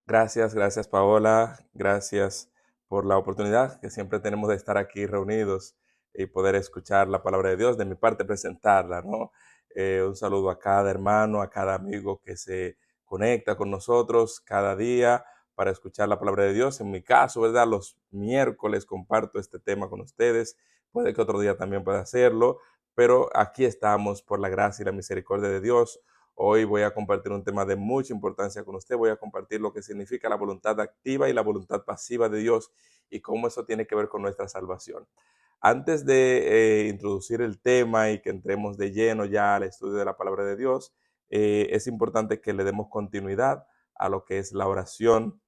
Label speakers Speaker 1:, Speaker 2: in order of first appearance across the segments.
Speaker 1: Gracias Paola, gracias por la oportunidad que siempre tenemos de estar aquí reunidos y poder escuchar la palabra de Dios, de mi parte presentarla, ¿no? Un saludo a cada hermano, a cada amigo que se conecta con nosotros cada día para escuchar la palabra de Dios. En mi caso, ¿verdad? Los miércoles comparto este tema con ustedes, puede que otro día también pueda hacerlo, pero aquí estamos por la gracia y la misericordia de Dios. Hoy voy a compartir un tema de mucha importancia con usted. Voy a compartir lo que significa la voluntad activa y la voluntad pasiva de Dios y cómo eso tiene que ver con nuestra salvación. Antes de introducir el tema y que entremos de lleno ya al estudio de la palabra de Dios, es importante que le demos continuidad a lo que es la oración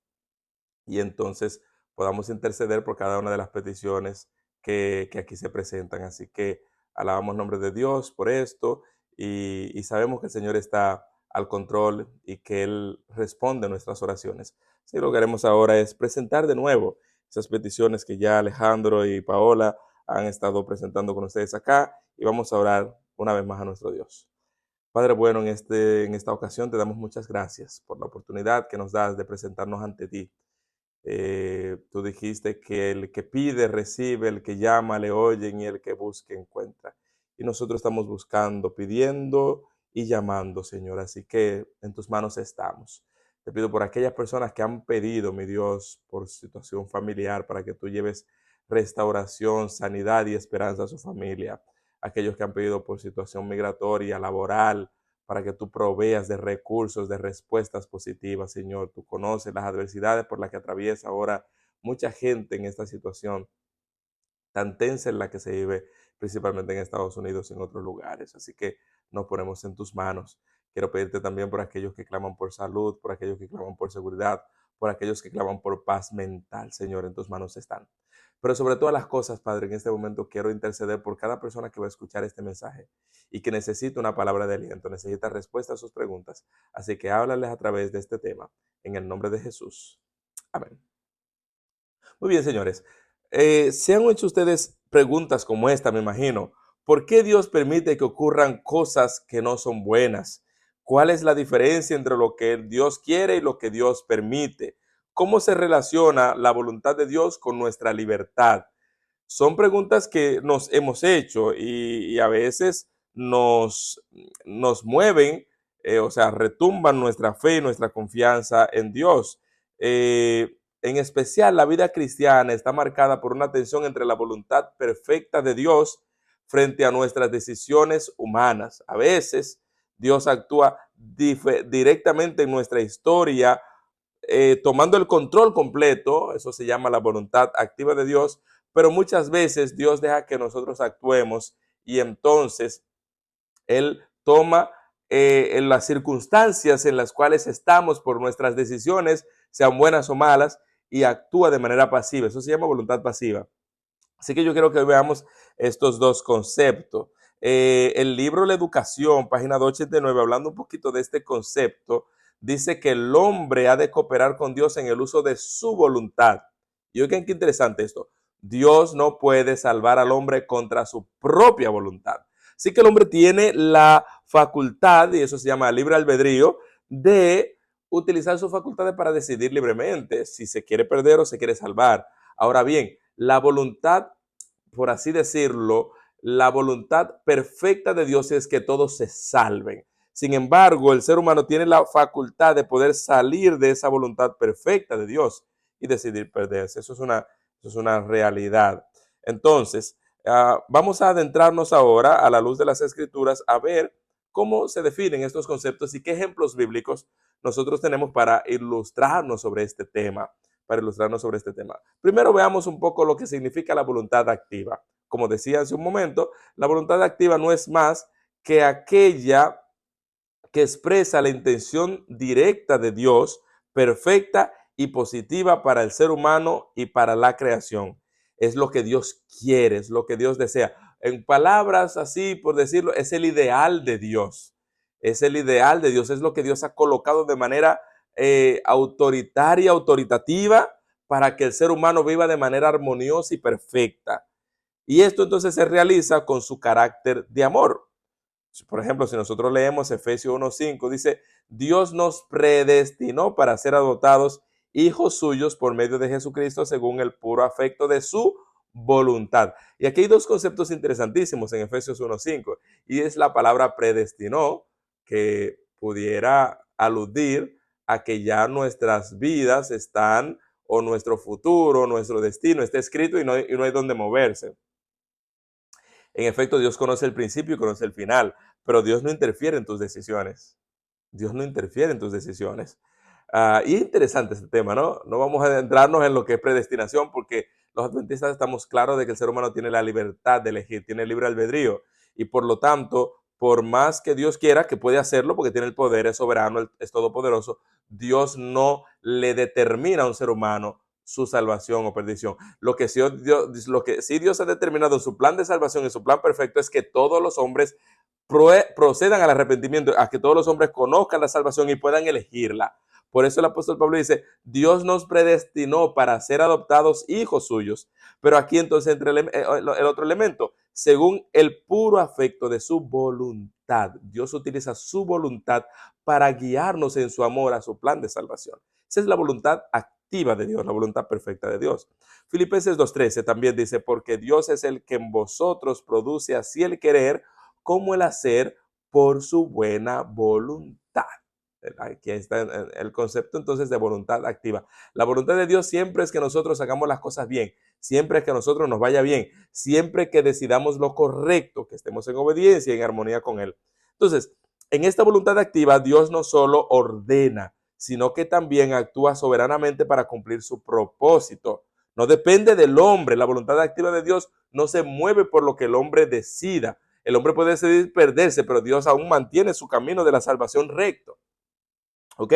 Speaker 1: y entonces podamos interceder por cada una de las peticiones que aquí se presentan. Así que alabamos el nombre de Dios por esto y sabemos que el Señor está al control y que Él responde a nuestras oraciones. Así que lo que haremos ahora es presentar de nuevo esas peticiones que ya Alejandro y Paola han estado presentando con ustedes acá y vamos a orar una vez más a nuestro Dios. Padre bueno, en esta ocasión te damos muchas gracias por la oportunidad que nos das de presentarnos ante ti. Tú dijiste que el que pide recibe, el que llama le oyen y el que busca encuentra. Y nosotros estamos buscando, pidiendo y llamando, Señor. Así que en tus manos estamos. Te pido por aquellas personas que han pedido, mi Dios, por situación familiar, para que tú lleves restauración, sanidad y esperanza a su familia. Aquellos que han pedido por situación migratoria, laboral, para que tú proveas de recursos, de respuestas positivas, Señor. Tú conoces las adversidades por las que atraviesa ahora mucha gente en esta situación tan tensa en la que se vive, principalmente en Estados Unidos y en otros lugares. Así que nos ponemos en tus manos. Quiero pedirte también por aquellos que claman por salud, por aquellos que claman por seguridad, por aquellos que claman por paz mental, Señor, en tus manos están. Pero sobre todas las cosas, Padre, en este momento quiero interceder por cada persona que va a escuchar este mensaje y que necesita una palabra de aliento, necesita respuesta a sus preguntas. Así que háblales a través de este tema, en el nombre de Jesús. Amén. Muy bien, señores. ¿Se han hecho ustedes preguntas como esta, me imagino? ¿Por qué Dios permite que ocurran cosas que no son buenas? ¿Cuál es la diferencia entre lo que Dios quiere y lo que Dios permite? ¿Cómo se relaciona la voluntad de Dios con nuestra libertad? Son preguntas que nos hemos hecho y a veces nos mueven, o sea, retumban nuestra fe y nuestra confianza en Dios. En especial, la vida cristiana está marcada por una tensión entre la voluntad perfecta de Dios frente a nuestras decisiones humanas. A veces Dios actúa directamente en nuestra historia, tomando el control completo, eso se llama la voluntad activa de Dios, pero muchas veces Dios deja que nosotros actuemos y entonces Él toma en las circunstancias en las cuales estamos por nuestras decisiones, sean buenas o malas, y actúa de manera pasiva. Eso se llama voluntad pasiva. Así que yo quiero que veamos estos dos conceptos. El libro La Educación, página 289, hablando un poquito de este concepto, dice que el hombre ha de cooperar con Dios en el uso de su voluntad. Y oigan qué interesante esto. Dios no puede salvar al hombre contra su propia voluntad. Así que el hombre tiene la facultad, y eso se llama libre albedrío, de utilizar sus facultades para decidir libremente si se quiere perder o se quiere salvar. Ahora bien, la voluntad, por así decirlo, la voluntad perfecta de Dios es que todos se salven. Sin embargo, el ser humano tiene la facultad de poder salir de esa voluntad perfecta de Dios y decidir perderse. Eso es una realidad. Entonces, vamos a adentrarnos ahora a la luz de las Escrituras a ver cómo se definen estos conceptos y qué ejemplos bíblicos nosotros tenemos para ilustrarnos sobre este tema Primero veamos un poco lo que significa la voluntad activa. Como decía hace un momento, la voluntad activa no es más que aquella que expresa la intención directa de Dios, perfecta y positiva para el ser humano y para la creación. Es lo que Dios quiere, es lo que Dios desea. En palabras así, por decirlo, es el ideal de Dios. Es el ideal de Dios, es lo que Dios ha colocado de manera autoritaria, autoritativa, para que el ser humano viva de manera armoniosa y perfecta. Y esto entonces se realiza con su carácter de amor. Por ejemplo, si nosotros leemos Efesios 1:5, dice, Dios nos predestinó para ser adoptados hijos suyos por medio de Jesucristo según el puro afecto de su voluntad. Y aquí hay dos conceptos interesantísimos en Efesios 1:5, y es la palabra predestinó, que pudiera aludir a que ya nuestras vidas están, o nuestro futuro, nuestro destino está escrito y no hay donde moverse. En efecto, Dios conoce el principio y conoce el final, pero Dios no interfiere en tus decisiones. Dios no interfiere en tus decisiones. Y es interesante este tema, ¿no? No vamos a adentrarnos en lo que es predestinación, porque los adventistas estamos claros de que el ser humano tiene la libertad de elegir, tiene libre albedrío, y por lo tanto, por más que Dios quiera, que puede hacerlo, porque tiene el poder, es soberano, es todopoderoso, Dios no le determina a un ser humano su salvación o perdición. Lo que sí Dios ha determinado en su plan de salvación, en su plan perfecto, es que todos los hombres procedan al arrepentimiento, a que todos los hombres conozcan la salvación y puedan elegirla. Por eso el apóstol Pablo dice, Dios nos predestinó para ser adoptados hijos suyos. Pero aquí entonces entra el otro elemento, según el puro afecto de su voluntad. Dios utiliza su voluntad para guiarnos en su amor a su plan de salvación. Esa es la voluntad activa de Dios, la voluntad perfecta de Dios. Filipenses 2:13 también dice, porque Dios es el que en vosotros produce así el querer como el hacer por su buena voluntad. Aquí está el concepto entonces de voluntad activa. La voluntad de Dios siempre es que nosotros hagamos las cosas bien, siempre es que a nosotros nos vaya bien, siempre que decidamos lo correcto, que estemos en obediencia y en armonía con Él. Entonces, en esta voluntad activa, Dios no solo ordena, sino que también actúa soberanamente para cumplir su propósito. No depende del hombre. La voluntad activa de Dios no se mueve por lo que el hombre decida. El hombre puede decidir perderse, pero Dios aún mantiene su camino de la salvación recto. ¿Ok?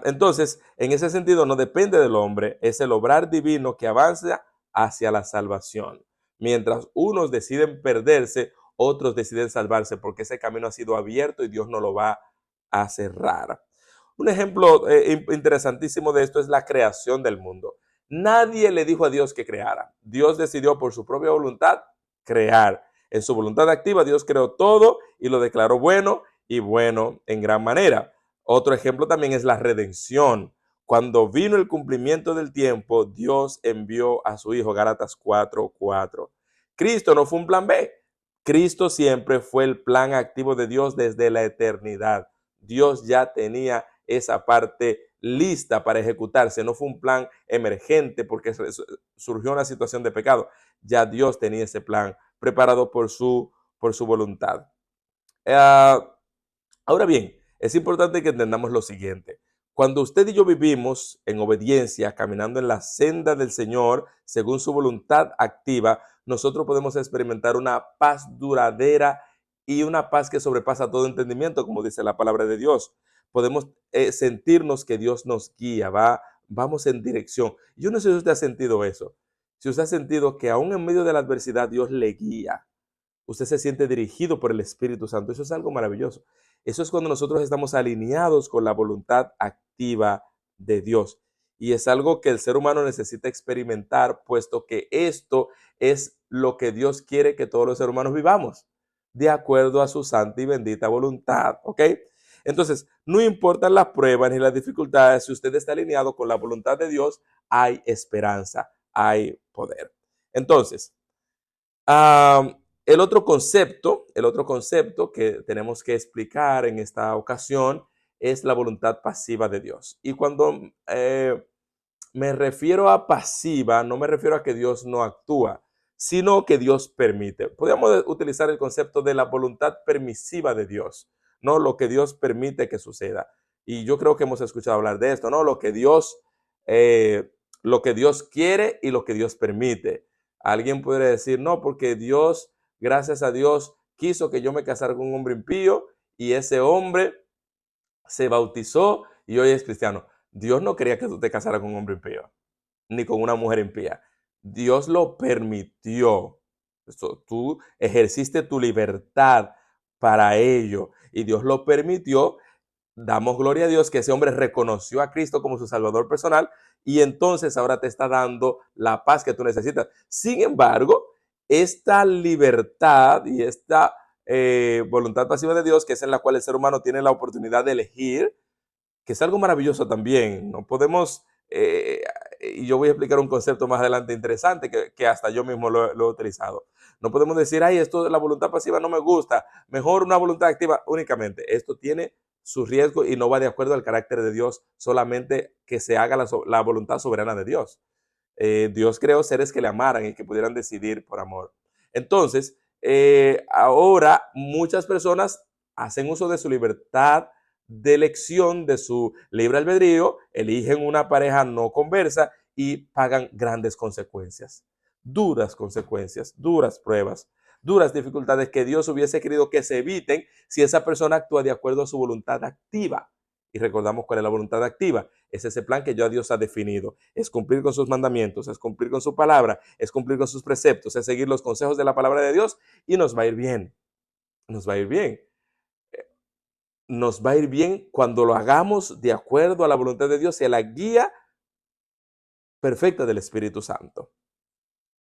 Speaker 1: Entonces, en ese sentido, no depende del hombre, es el obrar divino que avanza hacia la salvación. Mientras unos deciden perderse, otros deciden salvarse, porque ese camino ha sido abierto y Dios no lo va a cerrar. Un ejemplo interesantísimo de esto es la creación del mundo. Nadie le dijo a Dios que creara. Dios decidió por su propia voluntad crear. En su voluntad activa, Dios creó todo y lo declaró bueno y bueno en gran manera. Otro ejemplo también es la redención. Cuando vino el cumplimiento del tiempo, Dios envió a su Hijo, Gálatas 4:4. Cristo no fue un plan B. Cristo siempre fue el plan activo de Dios desde la eternidad. Dios ya tenía esa parte lista para ejecutarse. No fue un plan emergente porque surgió una situación de pecado. Ya Dios tenía ese plan preparado por su voluntad. Uh, Ahora bien, es importante que entendamos lo siguiente. Cuando usted y yo vivimos en obediencia, caminando en la senda del Señor, según su voluntad activa, nosotros podemos experimentar una paz duradera y una paz que sobrepasa todo entendimiento, como dice la palabra de Dios. Podemos sentirnos que Dios nos guía, vamos en dirección. Yo no sé si usted ha sentido eso. Si usted ha sentido que aún en medio de la adversidad Dios le guía, usted se siente dirigido por el Espíritu Santo. Eso es algo maravilloso. Eso es cuando nosotros estamos alineados con la voluntad activa de Dios. Y es algo que el ser humano necesita experimentar, puesto que esto es lo que Dios quiere que todos los seres humanos vivamos, de acuerdo a su santa y bendita voluntad. ¿Ok? Entonces, no importan las pruebas ni las dificultades, si usted está alineado con la voluntad de Dios, hay esperanza, hay poder. Entonces, el otro concepto que tenemos que explicar en esta ocasión es la voluntad pasiva de Dios. Y cuando me refiero a pasiva, no me refiero a que Dios no actúa, sino que Dios permite. Podríamos utilizar el concepto de la voluntad permisiva de Dios, ¿no? Lo que Dios permite que suceda. Y yo creo que hemos escuchado hablar de esto, ¿no? Eh, lo que Dios quiere y lo que Dios permite. Alguien puede decir, no, porque Dios, gracias a Dios, quiso que yo me casara con un hombre impío y ese hombre se bautizó y hoy es cristiano. Dios no quería que tú te casaras con un hombre impío, ni con una mujer impía. Dios lo permitió. Tú ejerciste tu libertad para ello y Dios lo permitió. Damos gloria a Dios que ese hombre reconoció a Cristo como su Salvador personal y entonces ahora te está dando la paz que tú necesitas. Sin embargo, esta libertad y esta voluntad pasiva de Dios, que es en la cual el ser humano tiene la oportunidad de elegir, que es algo maravilloso también. No podemos, y yo voy a explicar un concepto más adelante interesante que hasta yo mismo lo he utilizado. No podemos decir, ay, esto de la voluntad pasiva no me gusta, mejor una voluntad activa únicamente. Esto tiene su riesgo y no va de acuerdo al carácter de Dios, solamente que se haga la voluntad soberana de Dios. Dios creó seres que le amaran y que pudieran decidir por amor. Entonces, ahora muchas personas hacen uso de su libertad de elección, de su libre albedrío, eligen una pareja no conversa y pagan grandes consecuencias, duras pruebas, duras dificultades que Dios hubiese querido que se eviten si esa persona actúa de acuerdo a su voluntad activa. Y recordamos cuál es la voluntad activa. Es ese plan que ya Dios ha definido. Es cumplir con sus mandamientos, es cumplir con su palabra, es cumplir con sus preceptos, es seguir los consejos de la palabra de Dios y nos va a ir bien. Nos va a ir bien. Nos va a ir bien cuando lo hagamos de acuerdo a la voluntad de Dios y a la guía perfecta del Espíritu Santo.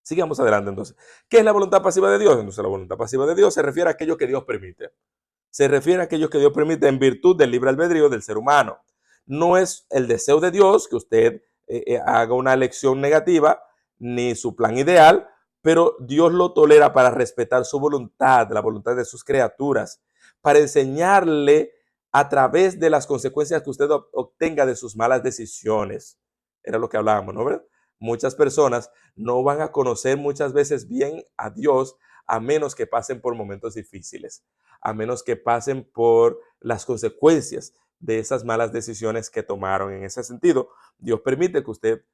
Speaker 1: Sigamos adelante entonces. ¿Qué es la voluntad pasiva de Dios? Entonces la voluntad pasiva de Dios se refiere a aquello que Dios permite. Se refiere a aquello que Dios permite en virtud del libre albedrío del ser humano. No es el deseo de Dios que usted haga una elección negativa, ni su plan ideal, pero Dios lo tolera para respetar su voluntad, la voluntad de sus criaturas, para enseñarle a través de las consecuencias que usted obtenga de sus malas decisiones. Era lo que hablábamos, ¿no? ¿Verdad? Muchas personas no van a conocer muchas veces bien a Dios a menos que pasen por momentos difíciles, a menos que pasen por las consecuencias de esas malas decisiones que tomaron. En ese sentido, Dios permite que usted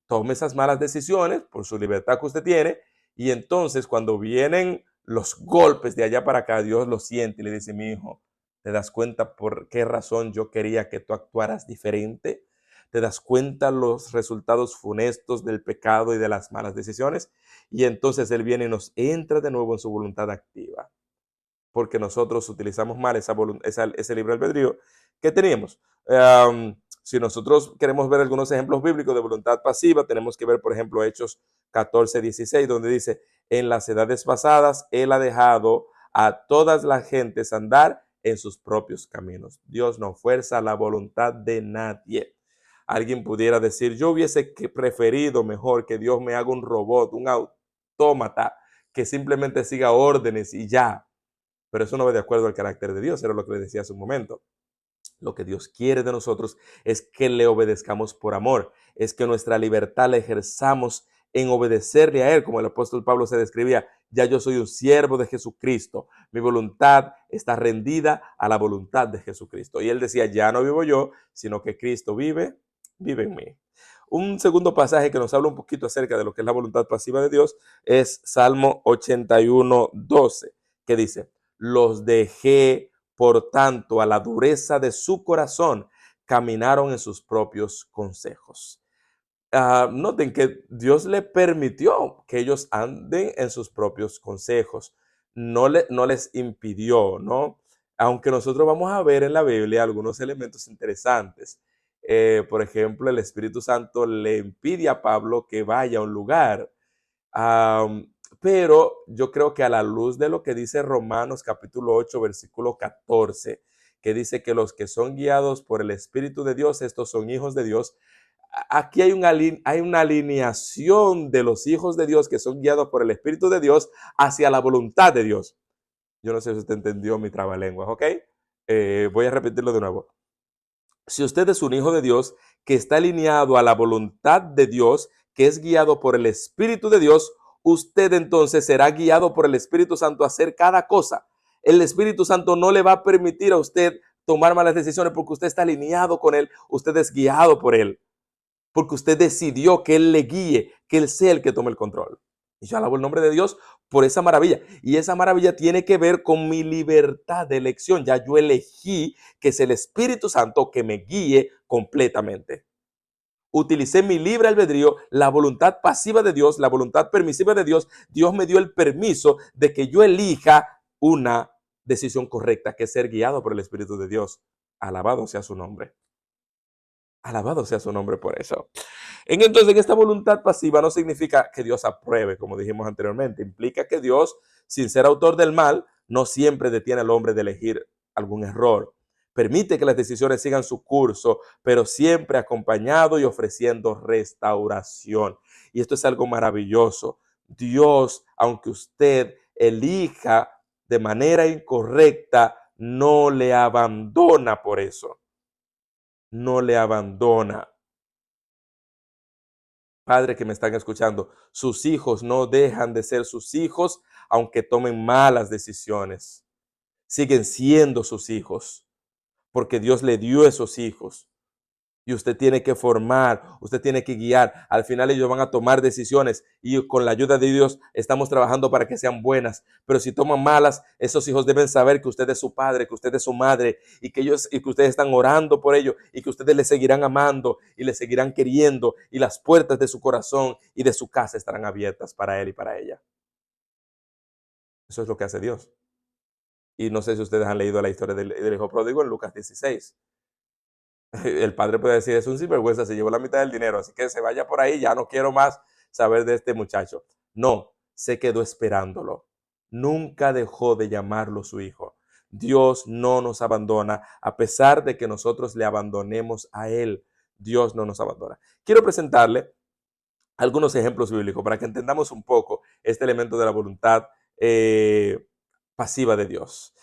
Speaker 1: tome esas malas decisiones por su libertad que usted tiene y entonces cuando vienen los golpes de allá para acá, Dios lo siente y le dice, mi hijo, ¿te das cuenta por qué razón yo quería que tú actuaras diferente? ¿Te das cuenta los resultados funestos del pecado y de las malas decisiones? Y entonces Él viene y nos entra de nuevo en su voluntad activa, porque nosotros utilizamos mal ese libre albedrío que teníamos. Si nosotros queremos ver algunos ejemplos bíblicos de voluntad pasiva, tenemos que ver, por ejemplo, Hechos 14:16, donde dice, en las edades pasadas, Él ha dejado a todas las gentes andar en sus propios caminos. Dios no fuerza la voluntad de nadie. Alguien pudiera decir, yo hubiese preferido mejor que Dios me haga un robot, un autómata, que simplemente siga órdenes y ya. Pero eso no va de acuerdo al carácter de Dios, era lo que le decía hace un momento. Lo que Dios quiere de nosotros es que le obedezcamos por amor, es que nuestra libertad la ejerzamos en obedecerle a Él, como el apóstol Pablo se describía, ya yo soy un siervo de Jesucristo, mi voluntad está rendida a la voluntad de Jesucristo. Y él decía, ya no vivo yo, sino que Cristo vive en mí. Un segundo pasaje que nos habla un poquito acerca de lo que es la voluntad pasiva de Dios es Salmo 81:12, que dice, los dejé, por tanto, a la dureza de su corazón, caminaron en sus propios consejos. Noten que Dios le permitió que ellos anden en sus propios consejos, no les impidió, ¿no? Aunque nosotros vamos a ver en la Biblia algunos elementos interesantes. Por ejemplo, el Espíritu Santo le impide a Pablo que vaya a un lugar. Um, pero yo creo que a la luz de lo que dice Romanos capítulo 8, versículo 14, que dice que los que son guiados por el Espíritu de Dios, estos son hijos de Dios. Aquí hay una alineación de los hijos de Dios que son guiados por el Espíritu de Dios hacia la voluntad de Dios. Yo no sé si usted entendió mi trabalenguas, ¿ok? Voy a repetirlo de nuevo. Si usted es un hijo de Dios que está alineado a la voluntad de Dios, que es guiado por el Espíritu de Dios, usted entonces será guiado por el Espíritu Santo a hacer cada cosa. El Espíritu Santo no le va a permitir a usted tomar malas decisiones porque usted está alineado con Él, usted es guiado por Él, porque usted decidió que Él le guíe, que Él sea el que tome el control. Y yo alabo el nombre de Dios por esa maravilla. Y esa maravilla tiene que ver con mi libertad de elección. Ya yo elegí que es el Espíritu Santo que me guíe completamente. Utilicé mi libre albedrío, la voluntad pasiva de Dios, la voluntad permisiva de Dios. Dios me dio el permiso de que yo elija una decisión correcta, que es ser guiado por el Espíritu de Dios. Alabado sea su nombre. Alabado sea su nombre por eso. Entonces, esta voluntad pasiva no significa que Dios apruebe, como dijimos anteriormente. Implica que Dios, sin ser autor del mal, no siempre detiene al hombre de elegir algún error. Permite que las decisiones sigan su curso, pero siempre acompañado y ofreciendo restauración. Y esto es algo maravilloso. Dios, aunque usted elija de manera incorrecta, no le abandona por eso. No le abandona. Padre que me están escuchando, sus hijos no dejan de ser sus hijos aunque tomen malas decisiones. Siguen siendo sus hijos porque Dios le dio esos hijos. Y usted tiene que formar, usted tiene que guiar. Al final ellos van a tomar decisiones y con la ayuda de Dios estamos trabajando para que sean buenas. Pero si toman malas, esos hijos deben saber que usted es su padre, que usted es su madre y que ustedes están orando por ellos y que ustedes le seguirán amando y le seguirán queriendo y las puertas de su corazón y de su casa estarán abiertas para él y para ella. Eso es lo que hace Dios. Y no sé si ustedes han leído la historia del hijo pródigo en Lucas 16. El padre puede decir, es un sinvergüenza, se llevó la mitad del dinero, así que se vaya por ahí, ya no quiero más saber de este muchacho. No, se quedó esperándolo. Nunca dejó de llamarlo su hijo. Dios no nos abandona, a pesar de que nosotros le abandonemos a Él. Dios no nos abandona. Quiero presentarle algunos ejemplos bíblicos para que entendamos un poco este elemento de la voluntad pasiva de Dios.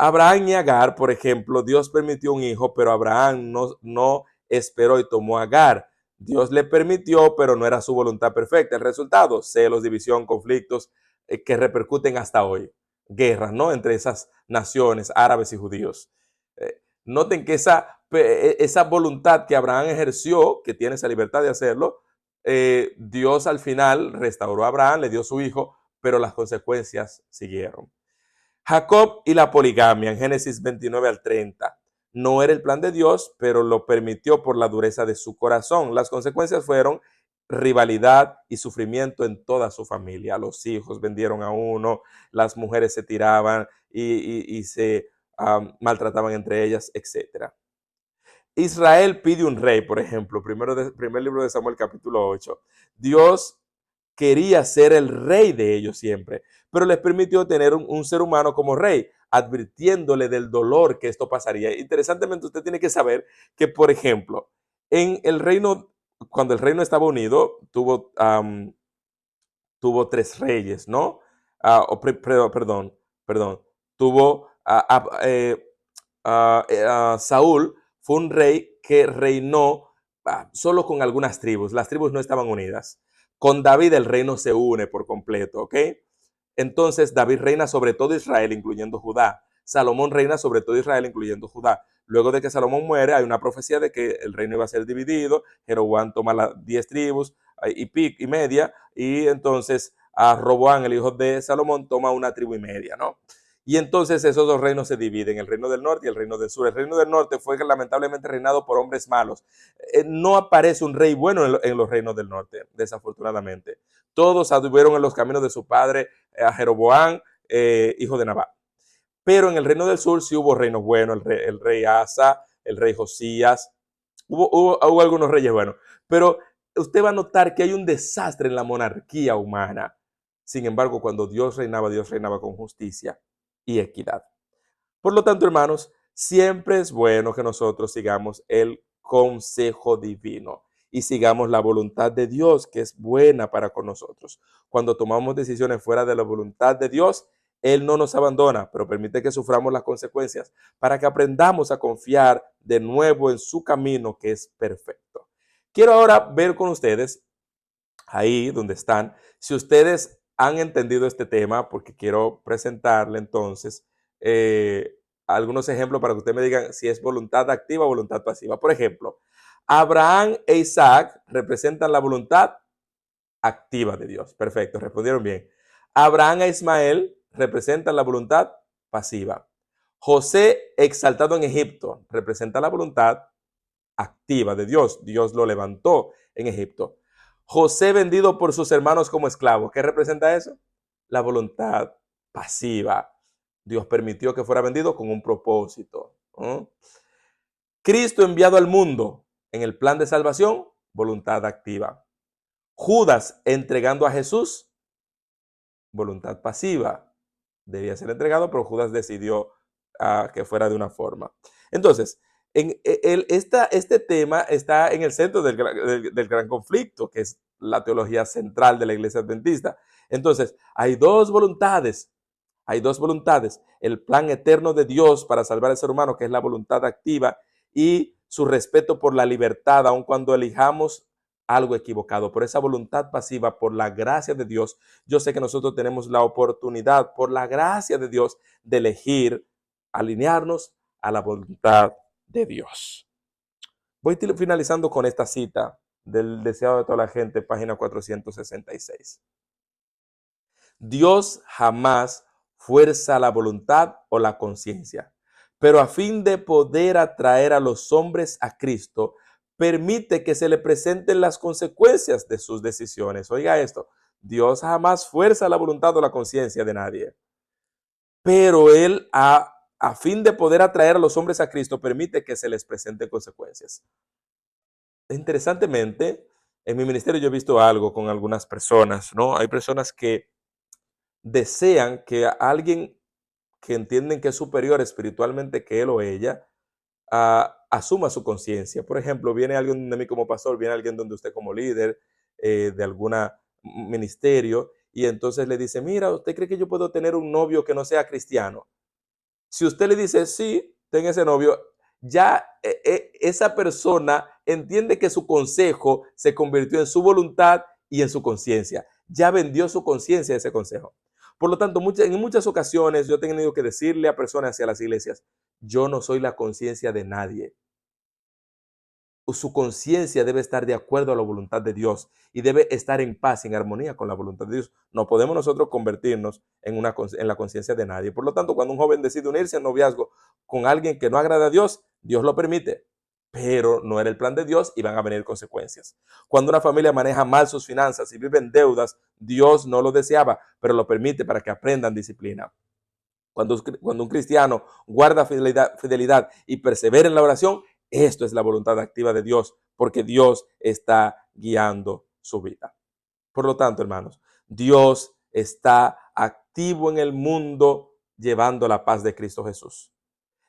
Speaker 1: Abraham y Agar, por ejemplo, Dios permitió un hijo, pero Abraham no esperó y tomó a Agar. Dios le permitió, pero no era su voluntad perfecta. El resultado, celos, división, conflictos que repercuten hasta hoy. Guerras, ¿no? Entre esas naciones, árabes y judíos. Noten que esa voluntad que Abraham ejerció, que tiene esa libertad de hacerlo, Dios al final restauró a Abraham, le dio su hijo, pero las consecuencias siguieron. Jacob y la poligamia en Génesis 29 al 30. No era el plan de Dios, pero lo permitió por la dureza de su corazón. Las consecuencias fueron rivalidad y sufrimiento en toda su familia. Los hijos vendieron a uno, las mujeres se tiraban y se maltrataban entre ellas, etc. Israel pide un rey, por ejemplo, primer libro de Samuel capítulo 8. Dios quería ser el rey de ellos siempre, pero les permitió tener un ser humano como rey, advirtiéndole del dolor que esto pasaría. Interesantemente, usted tiene que saber que, por ejemplo, en el reino, cuando el reino estaba unido, tuvo tres reyes, ¿no? Perdón, tuvo Saúl fue un rey que reinó solo con algunas tribus. Las tribus no estaban unidas. Con David el reino se une por completo, ¿ok? Entonces David reina sobre todo Israel, incluyendo Judá. Salomón reina sobre todo Israel, incluyendo Judá. Luego de que Salomón muere, hay una profecía de que el reino iba a ser dividido. Jeroboam toma las 10 tribus y media, y entonces Roboam, el hijo de Salomón, toma una tribu y media, ¿no? Y entonces esos dos reinos se dividen, el reino del norte y el reino del sur. El reino del norte fue lamentablemente reinado por hombres malos. No aparece un rey bueno en los reinos del norte, desafortunadamente. Todos anduvieron en los caminos de su padre, a Jeroboam, hijo de Nabat. Pero en el reino del sur sí hubo reinos buenos, el rey Asa, el rey Josías, hubo algunos reyes buenos. Pero usted va a notar que hay un desastre en la monarquía humana. Sin embargo, cuando Dios reinaba con justicia y equidad. Por lo tanto, hermanos, siempre es bueno que nosotros sigamos el consejo divino y sigamos la voluntad de Dios, que es buena para con nosotros. Cuando tomamos decisiones fuera de la voluntad de Dios, Él no nos abandona, pero permite que suframos las consecuencias para que aprendamos a confiar de nuevo en su camino, que es perfecto. Quiero ahora ver con ustedes, ahí donde están, si ustedes han entendido este tema, porque quiero presentarle entonces algunos ejemplos para que ustedes me digan si es voluntad activa o voluntad pasiva. Por ejemplo, Abraham e Isaac representan la voluntad activa de Dios. Perfecto, respondieron bien. Abraham e Ismael representan la voluntad pasiva. José, exaltado en Egipto, representa la voluntad activa de Dios. Dios lo levantó en Egipto. José vendido por sus hermanos como esclavo. ¿Qué representa eso? La voluntad pasiva. Dios permitió que fuera vendido con un propósito. Cristo enviado al mundo en el plan de salvación, voluntad activa. Judas entregando a Jesús, voluntad pasiva. Debía ser entregado, pero Judas decidió que fuera de una forma. Entonces, este tema está en el centro del gran conflicto, que es la teología central de la Iglesia Adventista. Entonces, hay dos voluntades, el plan eterno de Dios para salvar al ser humano, que es la voluntad activa, y su respeto por la libertad, aun cuando elijamos algo equivocado. Por esa voluntad pasiva, por la gracia de Dios, yo sé que nosotros tenemos la oportunidad, por la gracia de Dios, de elegir alinearnos a la voluntad de Dios. Voy finalizando con esta cita del deseado de toda la gente, página 466. Dios jamás fuerza la voluntad o la conciencia, pero a fin de poder atraer a los hombres a Cristo, permite que se le presenten las consecuencias de sus decisiones. Oiga esto, Dios jamás fuerza la voluntad o la conciencia de nadie, pero Él a fin de poder atraer a los hombres a Cristo, permite que se les presenten consecuencias. Interesantemente, en mi ministerio yo he visto algo con algunas personas, ¿no? Hay personas que desean que alguien que entienden que es superior espiritualmente que él o ella, asuma su conciencia. Por ejemplo, viene alguien de mí como pastor, viene alguien donde usted como líder de alguna ministerio, y entonces le dice, mira, ¿usted cree que yo puedo tener un novio que no sea cristiano? Si usted le dice, sí, ten ese novio, ya esa persona entiende que su consejo se convirtió en su voluntad y en su conciencia. Ya vendió su conciencia a ese consejo. Por lo tanto, en muchas ocasiones yo he tenido que decirle a personas y a las iglesias, yo no soy la conciencia de nadie. Su conciencia debe estar de acuerdo a la voluntad de Dios y debe estar en paz, en armonía con la voluntad de Dios. No podemos nosotros convertirnos en la conciencia de nadie. Por lo tanto, cuando un joven decide unirse en noviazgo con alguien que no agrada a Dios, Dios lo permite, pero no era el plan de Dios y van a venir consecuencias. Cuando una familia maneja mal sus finanzas y vive en deudas, Dios no lo deseaba, pero lo permite para que aprendan disciplina. Cuando un cristiano guarda fidelidad y persevera en la oración, esto es la voluntad activa de Dios, porque Dios está guiando su vida. Por lo tanto, hermanos, Dios está activo en el mundo llevando la paz de Cristo Jesús.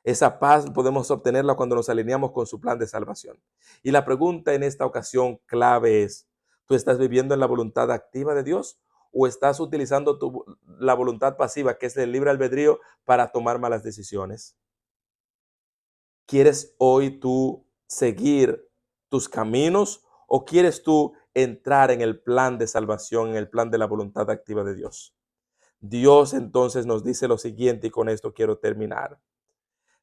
Speaker 1: Esa paz podemos obtenerla cuando nos alineamos con su plan de salvación. Y la pregunta en esta ocasión clave es, ¿tú estás viviendo en la voluntad activa de Dios o estás utilizando la voluntad pasiva, que es el libre albedrío, para tomar malas decisiones? ¿Quieres hoy tú seguir tus caminos o quieres tú entrar en el plan de salvación, en el plan de la voluntad activa de Dios? Dios entonces nos dice lo siguiente y con esto quiero terminar.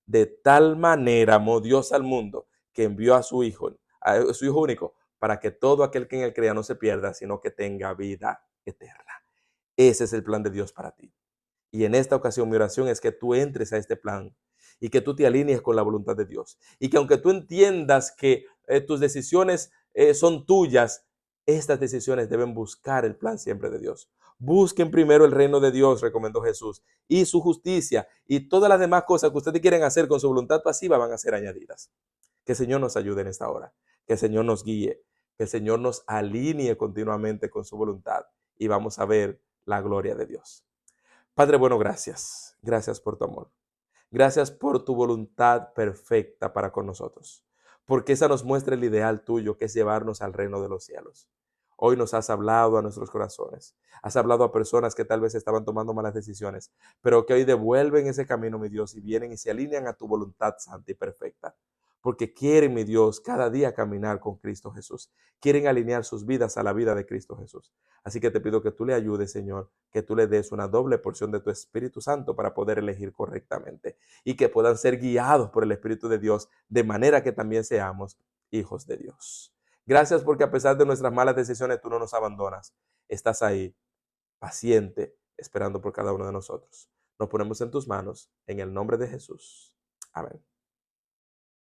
Speaker 1: De tal manera amó Dios al mundo que envió a su hijo único, para que todo aquel que en él crea no se pierda, sino que tenga vida eterna. Ese es el plan de Dios para ti. Y en esta ocasión mi oración es que tú entres a este plan y que tú te alinees con la voluntad de Dios. Y que aunque tú entiendas que tus decisiones son tuyas, estas decisiones deben buscar el plan siempre de Dios. Busquen primero el reino de Dios, recomendó Jesús, y su justicia, y todas las demás cosas que ustedes quieren hacer con su voluntad pasiva van a ser añadidas. Que el Señor nos ayude en esta hora, que el Señor nos guíe, que el Señor nos alinee continuamente con su voluntad y vamos a ver la gloria de Dios. Padre bueno, gracias. Gracias por tu amor. Gracias por tu voluntad perfecta para con nosotros, porque esa nos muestra el ideal tuyo, que es llevarnos al reino de los cielos. Hoy nos has hablado a nuestros corazones, has hablado a personas que tal vez estaban tomando malas decisiones, pero que hoy devuelven ese camino, mi Dios, y vienen y se alinean a tu voluntad santa y perfecta, porque quieren, mi Dios, cada día caminar con Cristo Jesús. Quieren alinear sus vidas a la vida de Cristo Jesús. Así que te pido que tú le ayudes, Señor, que tú le des una doble porción de tu Espíritu Santo para poder elegir correctamente y que puedan ser guiados por el Espíritu de Dios, de manera que también seamos hijos de Dios. Gracias porque a pesar de nuestras malas decisiones, tú no nos abandonas. Estás ahí, paciente, esperando por cada uno de nosotros. Nos ponemos en tus manos, en el nombre de Jesús. Amén.